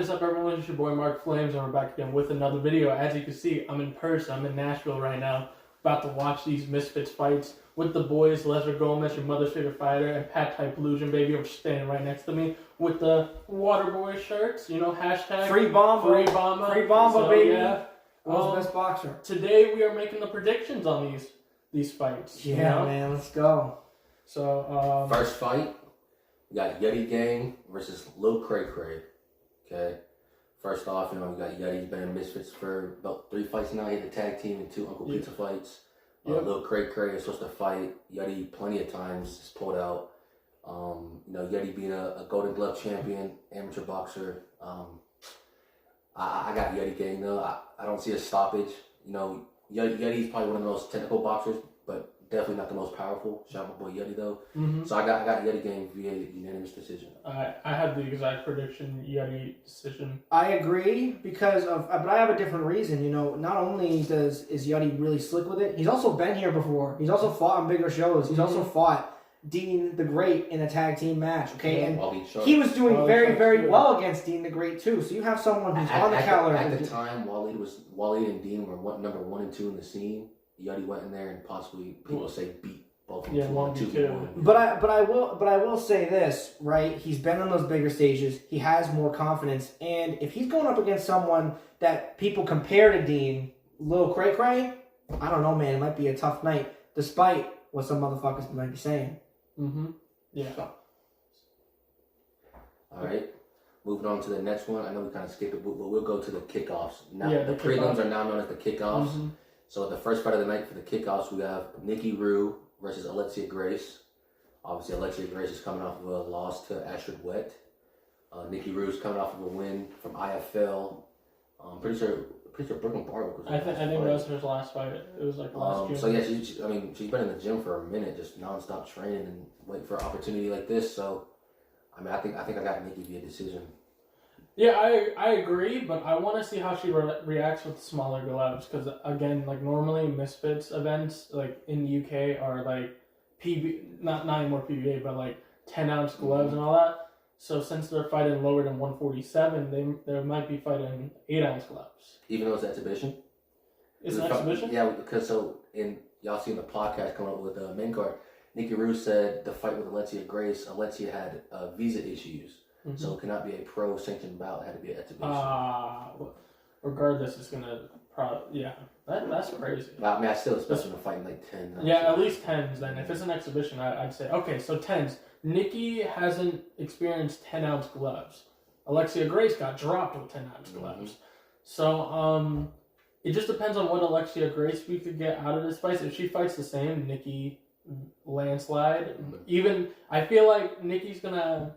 is up, everyone? It's your boy MarcFlameZ, and we're back again with another video. As you can see, I'm in person. I'm in Nashville right now, about to watch these Misfits fights with the boys. Leslie Gomez, your mother's favorite fighter, and Pat Type Illusion, baby, are standing right next to me with the Waterboy shirts. You know, hashtag Free Bomba. Free Bomba. Free Bomba, so, baby. Yeah. World's best boxer. Today we are making the predictions on these fights. Yeah, you know? man, let's go. So first fight, we got Yeti Gang versus Lil Cray Cray. Okay. First off, we got Yeti. He's been in Misfits for about 3 fights now. He had the tag team and 2 Uncle Pizza fights. Lil Cray Cray is supposed to fight Yeti plenty of times. Just pulled out. Yeti being a Golden Glove champion, amateur boxer. I got Yeti Gang though. I don't see a stoppage. Yeti's probably one of the most technical boxers, but definitely not the most powerful. Shout out my boy Yeti though. So I got Yeti Gang via unanimous decision. I had the exact prediction, Yeti decision. I agree because but I have a different reason. Not only is Yeti really slick with it, he's also been here before. He's also fought on bigger shows. He's also fought Dean the Great in a tag team match. Okay, and he was doing very, very well against Dean the Great too. So you have someone who's on the caliber. At the time, Waleed and Dean were number 1 and 2 in the scene. Yeti went in there and possibly people say beat both of them 1-2. But I will say this, right? He's been on those bigger stages. He has more confidence, and if he's going up against someone that people compare to Dean, Lil Cray Cray, I don't know, man. It might be a tough night, despite what some motherfuckers might be saying. Yeah. All right. Moving on to the next one. I know we kind of skipped it, but we'll go to the kickoffs. Now, the prelims are now known as the kickoffs. So the first fight of the night for the kickoffs, we have Nikki Rue versus Alexia Grace. Obviously, Alexia Grace is coming off of a loss to Astrid Wet. Nikki Rue is coming off of a win from IFL. Pretty sure Brooklyn Barber was. I think that was her last fight. It was like last June. So yeah, she's been in the gym for a minute, just nonstop training and waiting for an opportunity like this. So, I think I got Nikki via decision. Yeah, I agree, but I want to see how she reacts with smaller gloves because again, like normally Misfits events like in the UK are like not anymore PBA, but like 10-ounce gloves and all that. So since they're fighting lower than 147, they might be fighting 8-ounce gloves. Even though it's exhibition. It's an exhibition. Yeah, because y'all seen the podcast coming up with the main card. Nikki Rue said the fight with Alexia Grace, Alexia had visa issues. So it cannot be a pro-sanctioned bout. It had to be an exhibition. Regardless, it's going to probably... Yeah, that's crazy. I still expect them to fight in like 10. Yeah, at least 10s then. If it's an exhibition, I'd say... Okay, so 10s. Nikki hasn't experienced 10-ounce gloves. Alexia Grace got dropped with 10-ounce gloves. So, it just depends on what Alexia Grace we could get out of this fight. If she fights the same, Nikki landslide. Even... I feel like Nikki's going to...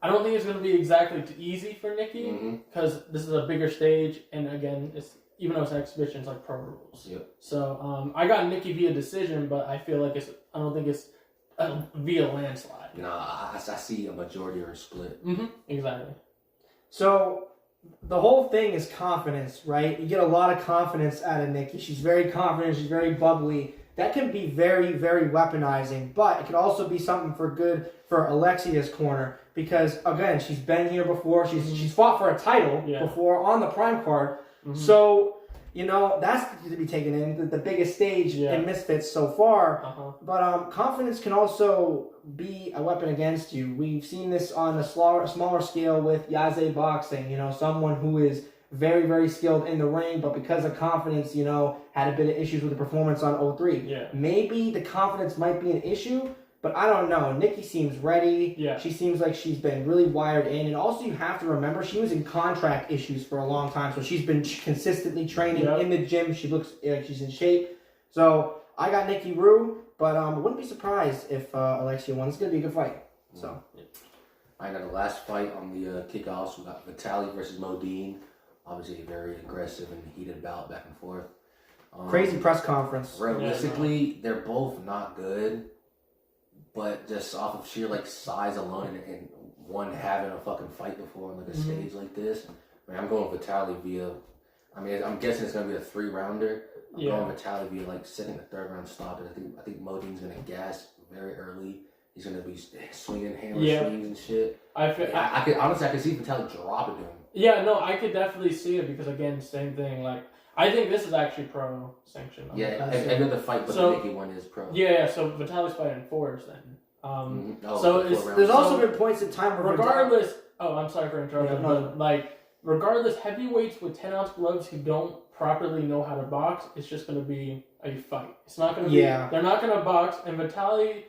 I don't think it's going to be exactly too easy for Nikki because this is a bigger stage, and again, even though it's an exhibition, it's like pro rules. Yep. So I got Nikki via decision, but I feel like I don't think it's via landslide. No, I see a majority or a split. Exactly. So the whole thing is confidence, right? You get a lot of confidence out of Nikki. She's very confident. She's very bubbly. That can be very, very weaponizing, but it could also be something for Alexia's corner because, again, she's been here before. She's fought for a title before on the Prime card. So, that's to be taken in, the biggest stage in Misfits so far. But confidence can also be a weapon against you. We've seen this on a smaller scale with Yaze Boxing, someone who is very, very skilled in the ring, but because of confidence, had a bit of issues with the performance on 03. Yeah. Maybe the confidence might be an issue, but I don't know. Nikki seems ready. Yeah. She seems like she's been really wired in. And also you have to remember, she was in contract issues for a long time, so she's been consistently training in the gym. She looks like she's in shape. So I got Nikki Rue, but I wouldn't be surprised if Alexia won. It's going to be a good fight. So. I got the last fight on the kickoffs. We got Vitaly versus Modine. Obviously, a very aggressive and heated bout back and forth. Crazy press conference. Realistically, they're both not good, but just off of sheer size alone and one having a fucking fight before on a stage like this, I'm going Vitaly via. I'm guessing it's gonna be a 3-rounder. I'm going Vitaly via second or third round stoppage. I think Modine's gonna gas very early He's gonna be swinging hammer swings and shit. I could see Vitaly dropping him. Yeah, no, I could definitely see it because again, same thing. Like I think this is actually pro sanctioned. Yeah, every other fight but the Nicky one is pro. Yeah, so Vitaly's fighting fours then. There's also been points in time where regardless. Oh, I'm sorry for interrupting, but like regardless, heavyweights with 10-ounce gloves who don't properly know how to box, it's just going to be a fight. It's not going to be. They're not going to box, and Vitaly,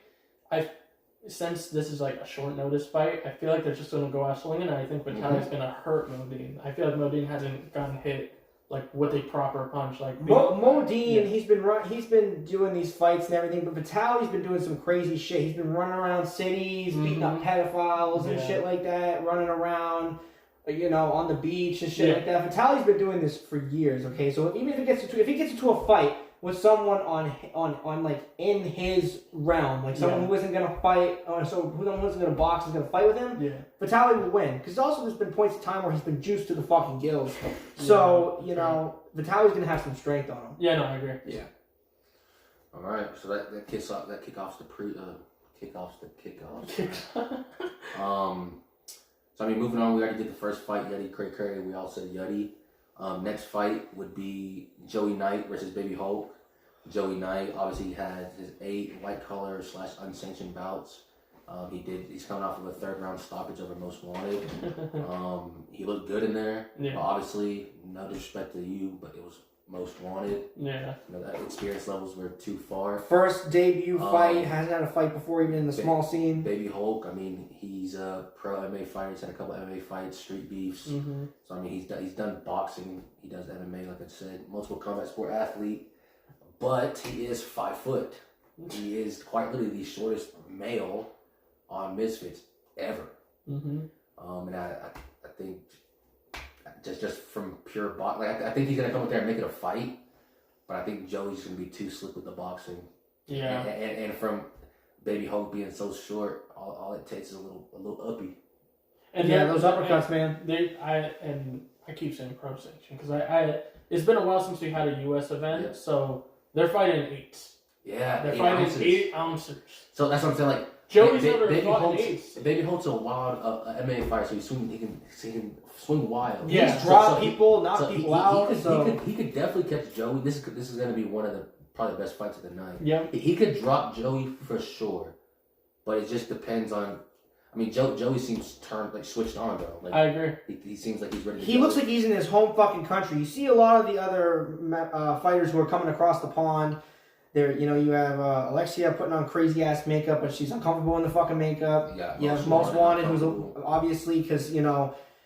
since this is like a short notice fight, I feel like they're just going to go out swinging, and I think Vitaly's going to hurt Modine. I feel like Modine hasn't gotten hit like with a proper punch. Like Modine, he's been doing these fights and everything, but Vitaly's been doing some crazy shit. He's been running around cities, beating up pedophiles and shit like that, running around, on the beach and shit like that. Vitaly's been doing this for years. Okay, so even if he gets into a fight with someone on like in his realm, like someone who isn't gonna fight, who wasn't gonna box is gonna fight with him, Vitaly will win. Because also there's been points of time where he's been juiced to the fucking gills. So Vitaly's gonna have some strength on him. Yeah, no, I agree. Yeah. All right, so that kickoffs the kickoffs. So moving on, we already did the first fight, Yeti Curry. We all said Yeti. Next fight would be Joey Knight versus Baby Hulk. Joey Knight obviously had his 8 white collar / unsanctioned bouts. He's coming off of a 3rd round stoppage over Most Wanted. He looked good in there. Yeah. But obviously, no disrespect to you, but it was Most Wanted. Yeah. The experience levels were too far. First debut fight, hasn't had a fight before, even in the small scene. Baby Hulk, he's a pro MMA fighter. He's had a couple MMA fights, street beefs. Mm-hmm. So he's done boxing. He does MMA, like I said, multiple combat sport athlete. But he is 5 foot. He is quite literally the shortest male on Misfits ever. Mm-hmm. And I think just from pure box, I think he's gonna come up there and make it a fight. But I think Joey's gonna be too slick with the boxing. Yeah. And from Baby Hulk being so short, all it takes is a little uppy. And those uppercuts, man. I keep saying pro sanction because it's been a while since we had a U.S. event, so they're fighting 8s. Yeah, they're fighting 8 ounces. So that's what I'm saying. Like Joey's never fought 8s. Baby Holt's a wild MMA fighter, so he can swing wild. Yeah, he's draw people, knock people out. He could definitely catch Joey. This is going to be one of the probably the best fights of the night. Yeah, he could drop Joey for sure, but it just depends on. Joey seems switched on though. Like, I agree. He seems like he's ready to He looks like he's in his home fucking country. You see a lot of the other fighters who are coming across the pond. There, you have Alexia putting on crazy ass makeup, but she's uncomfortable in the fucking makeup. You have Most Wanted, who's obviously because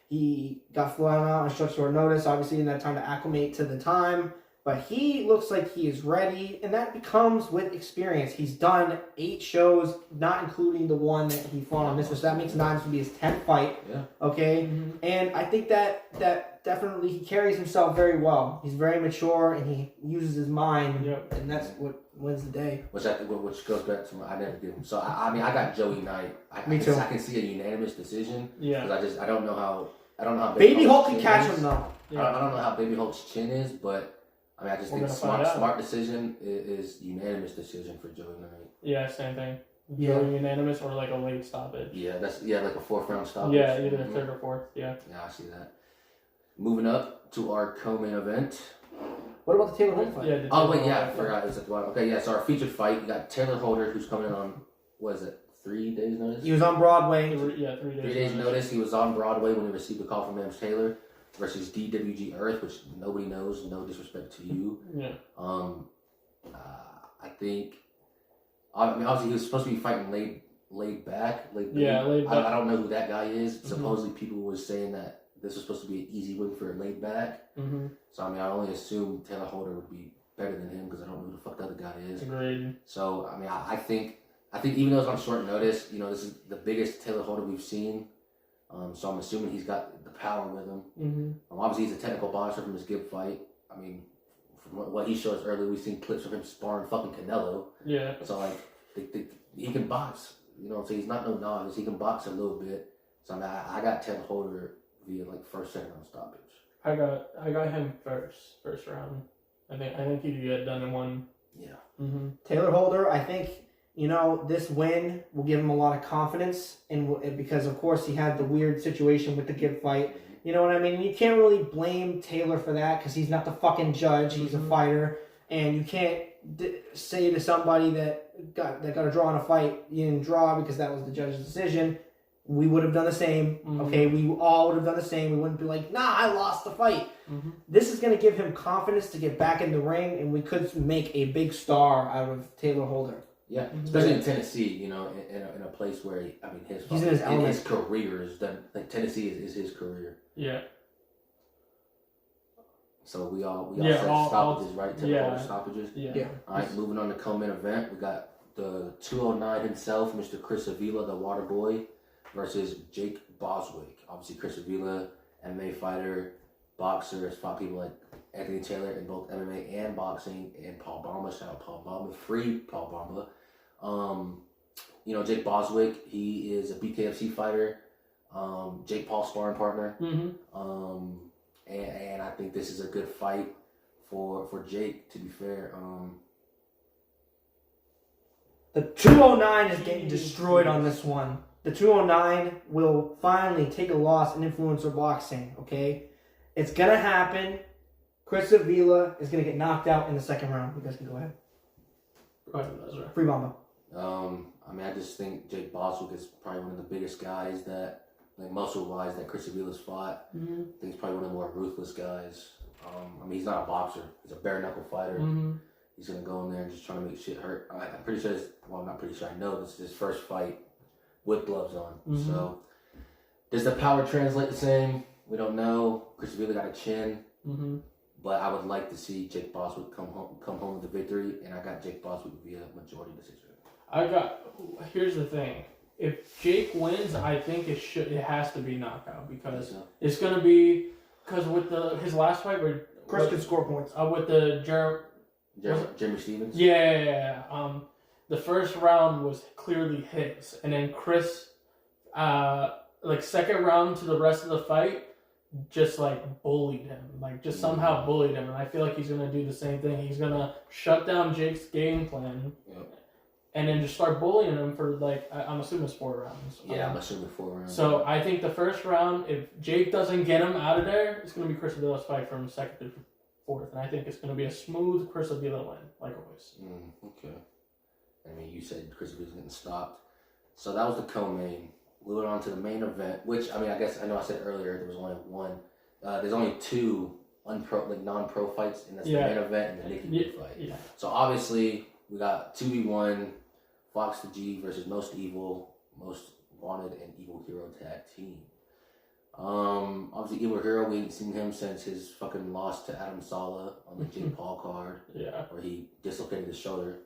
he got flown out on short notice. Obviously, in that time to acclimate to the time. But he looks like he is ready, and that becomes with experience. He's done 8 shows, not including the one that he fought on this. So that makes 9. This would be his 10th fight. Yeah. Okay? Mm-hmm. And I think that definitely he carries himself very well. He's very mature, and he uses his mind, and that's what wins the day. Which goes back to I never did him. So, I got Joey Knight. Me too. I can see a unanimous decision. Yeah. Because I don't know how Baby Hulk can catch him, though. Yeah. I don't know how Baby Hulk's chin is, but I just think smart decision is unanimous decision for Joey Knight. Yeah, same thing. Joey unanimous or like a late stoppage. Yeah, like a 4th round stoppage. Yeah, either 3rd or 4th. Yeah. Yeah, I see that. Moving up to our co-main event. What about the Taylor Holder fight? I forgot. It was at the bottom. Okay, yeah. So our featured fight, you got Taylor Holder, who's coming in on 3 days notice. He was on Broadway. 3 days. 3 days notice. He was on Broadway when he received a call from Mams Taylor versus DWG Earth, which nobody knows. No disrespect to you. Yeah. I think. Obviously, he was supposed to be fighting laid back. Laid back. I don't know who that guy is. Mm-hmm. Supposedly, people were saying that this was supposed to be an easy win for laid back. Mm-hmm. So I only assume Taylor Holder would be better than him because I don't know who the fuck the other guy is. Agreed. So I think even though it's on short notice, this is the biggest Taylor Holder we've seen. So I'm assuming he's got the power with him. Mm-hmm. Obviously, he's a technical boxer from his Gibb fight. From what he showed us earlier, we've seen clips of him sparring fucking Canelo. Yeah. So he can box. So he's not no novice. He can box a little bit. So I got Taylor Holder via 1st, 2nd round stoppage. I got him first round. I think he could get done in 1. Yeah. Mm-hmm. Taylor Holder, I think you know, this win will give him a lot of confidence, and because of course he had the weird situation with the Gibb fight. You know what I mean? You can't really blame Taylor for that because he's not the fucking judge. He's a fighter, and you can't say to somebody that got a draw in a fight, you didn't draw because that was the judge's decision. We would have done the same. Okay, we all would have done the same. We wouldn't be like, nah, I lost the fight. This is going to give him confidence to get back in the ring, and we could make a big star out of Taylor Holder. Yeah, especially in Tennessee, you know, in a place where he's in his element. His career is done. Like Tennessee is his career. Yeah. So we all said stoppages, right? Typical stoppages. Yeah. All right, moving on to co-main event, we got the 209 himself, Mr. Chris Avila, the Water Boy, versus Jake Boswick. Obviously, Chris Avila, MMA fighter, boxer, has fought people like Anthony Taylor in both MMA and boxing, and Paul Bamba. Shout out Paul Bamba, free Paul Bamba. You know, Jake Boswick, he is a BKFC fighter, Jake Paul's sparring partner. And I think this is a good fight for Jake, to be fair. The 209 is getting destroyed on this one. The 209 will finally take a loss in influencer boxing, okay? It's going to happen. Chris Avila is going to get knocked out in the second round. You guys can go ahead. Go ahead, Ezra. Free Mamba. I mean, I just think Jake Boswick is probably one of the biggest guys that, like muscle-wise, that Chris Avila's fought. I think he's probably one of the more ruthless guys. I mean, he's not a boxer. He's a bare-knuckle fighter. He's going to go in there and just try to make shit hurt. I'm pretty sure, I'm not pretty sure, I know this is his first fight with gloves on. So, does the power translate the same? We don't know. Chris Avila got a chin. But I would like to see Jake Boswick come home with the victory, and I got Jake Boswick via majority decision. Here's the thing. If Jake wins, I think it has to be knockout because it's gonna be with his last fight where Chris could score points. With the Jeremy Stevens. Yeah. The first round was clearly his, and then Chris, second round to the rest of the fight, just like bullied him, somehow bullied him, and I feel like he's gonna do the same thing. He's gonna shut down Jake's game plan. And then just start bullying him for I'm assuming it's 4 rounds. Yeah, I'm assuming 4 rounds. So I think the first round, if Jake doesn't get him out of there, it's going to be Chris Avila's fight from second to fourth. And I think it's going to be a smooth Chris Avila win, like always. Okay. I mean, you said Chris Avila's getting stopped. So that was the co-main. We went on to the main event, which, I mean, I guess, I know I said earlier there was only one. There's only 2 non-pro fights, and that's the main event and the Nikki Big fight. Yeah. So obviously, we got 2v1. Fox the G versus Most Evil, Most Wanted, and Evil Hero tag team. Obviously, Evil Hero, we ain't seen him since his fucking loss to Adam Sala on the Jake Paul card. Where he dislocated his shoulder.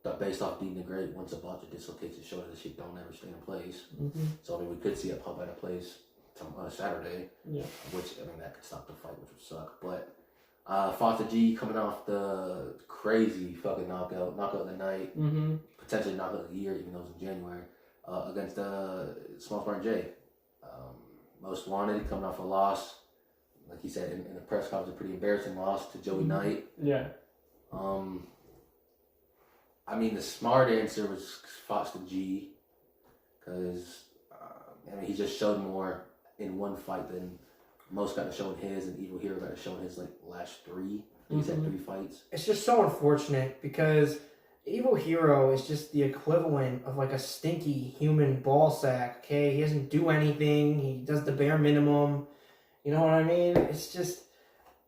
But based off Dean the Great, once a boxer dislocates his shoulder, the shit don't ever stay in place. So, I mean, we could see it pop out of place Saturday. Which, I mean, that could stop the fight, which would suck. But Fox the G coming off the crazy fucking knockout of the night. Potentially knockout of the year, even though it was in January, against Small Smart J. Most Wanted, coming off a loss, like he said in the press conference, a pretty embarrassing loss to Joey Knight. I mean, the smart answer was Fox the G, because I mean, he just showed more in one fight than Most got to show in his, and Evil Hero got to show in his last 3. He's had 3 fights. It's just so unfortunate because Evil Hero is just the equivalent of a stinky human ball sack, okay? He doesn't do anything. He does the bare minimum. You know what I mean? It's just,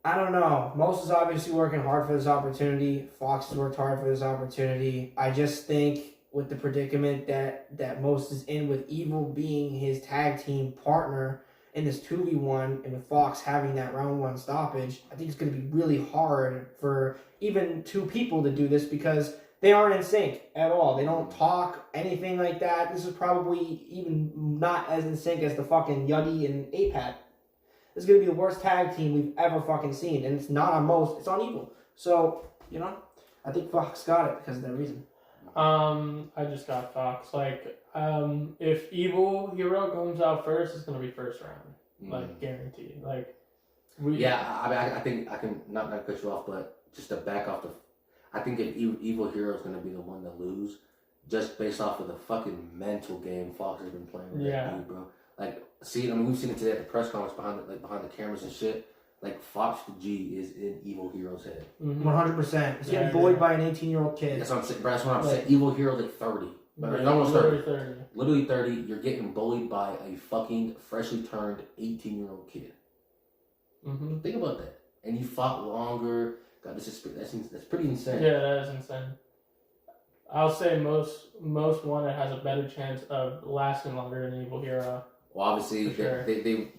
I don't know. Most is obviously working hard for this opportunity. Fox has worked hard for this opportunity. I just think with the predicament that Most is in, with Evil being his tag team partner in this 2v1, and with Fox having that round 1 stoppage, I think it's going to be really hard for even 2 people to do this because they aren't in sync at all. They don't talk, anything like that. This is probably even not as in sync as the fucking Yuddy and APAT. This is going to be the worst tag team we've ever fucking seen. And it's not on Most, it's on Evil. So, you know, I think Fox got it because of that reason. I just got Fox. If Evil Hero comes out first, it's going to be first round. Guaranteed. I mean, I think I can not cut you off, but just to back off I think if Evil Hero is going to be the one to lose, just based off of the fucking mental game Fox has been playing with Yeah. that dude, bro. Like, see, I mean, we've seen it today at the press conference behind the cameras and shit. Like, Fox the G is in Evil Hero's head. 100%. He's getting bullied by an 18-year-old kid. That's what I'm saying. That's what I'm saying. Evil Hero's like 30. But almost 30. Literally 30. You're getting bullied by a fucking freshly turned 18-year-old kid. Mm-hmm. Think about that. And you fought longer. God, that's pretty insane. Yeah, that is insane. I'll say most wanted has a better chance of lasting longer than Evil Hero. Well, obviously, sure.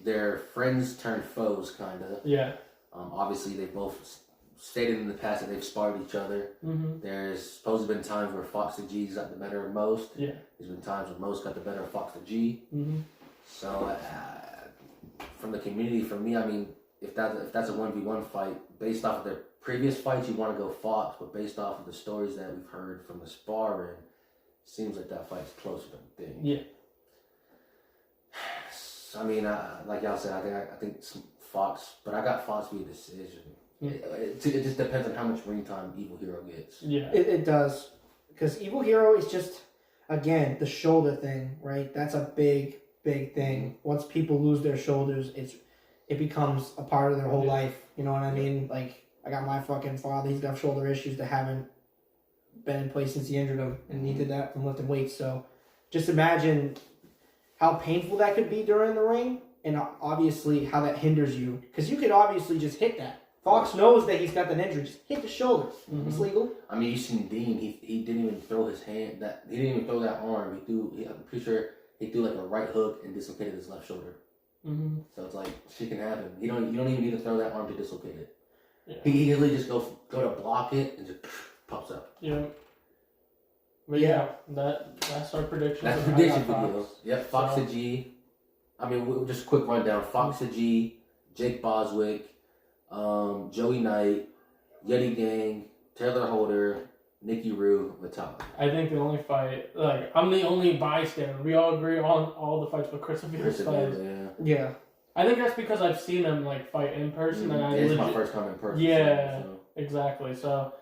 they're friends turned foes, kind of. Yeah. Obviously, they both stated in the past that they've sparred each other. Mm-hmm. There's supposed to have been times where Fox the G's got the better of most. Yeah. There's been times where most got the better of Fox the G. Mm-hmm. So, from the community, for me, I mean, if that's a 1v1 fight, based off of their previous fights, you want to go Fox, but based off of the stories that we've heard from the sparring, seems like that fight's closer than we think. Yeah. I mean, like y'all said, I think Fox, but I got Fox via decision. Yeah. It just depends on how much ring time Evil Hero gets. Yeah. It does. Because Evil Hero is just, again, the shoulder thing, right? That's a big thing. Once people lose their shoulders, it becomes a part of their whole life. You know what I mean? Like, I got my fucking father, he's got shoulder issues that haven't been in place since he injured him, and he did that from lifting weights. So just imagine how painful that could be during the ring, and obviously how that hinders you. Because you could obviously just hit that. Fox knows that he's got that injury. Just hit the shoulder. Mm-hmm. It's legal. I mean, you seen Dean. He didn't even throw his hand. He didn't even throw that arm. I'm pretty sure he threw like a right hook and dislocated his left shoulder. Mm-hmm. So it's like shit can happen. You don't even need to throw that arm to dislocate it. Yeah. He literally just go to block it and just pops up. Yeah. But yeah, that's our prediction. That's the prediction video. Yep, Fox the G. I mean, just a quick rundown. Fox the G, Jake Boswick, Joey Knight, Yeti Gang, Taylor Holder, Nikki Rue, Vitali. I think the only fight, like, I'm the only bystander. We all agree on all the fights but Chris Avere's fights. Yeah. I think that's because I've seen him, like, fight in person. And it's my first time in person. Yeah, so. Exactly. So,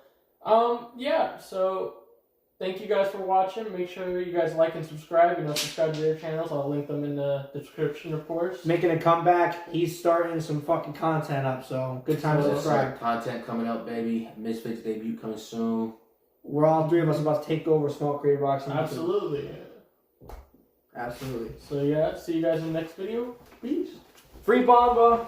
so thank you guys for watching. Make sure you guys like and subscribe. Subscribe to their channels. I'll link them in the description, of course. Making a comeback. He's starting some fucking content up, so good time to subscribe. Content coming up, baby. Misfits debut coming soon. We're all three of us about to take over Small Creative Boxing. Absolutely. Absolutely. So, yeah, see you guys in the next video. Peace. Free Bomba!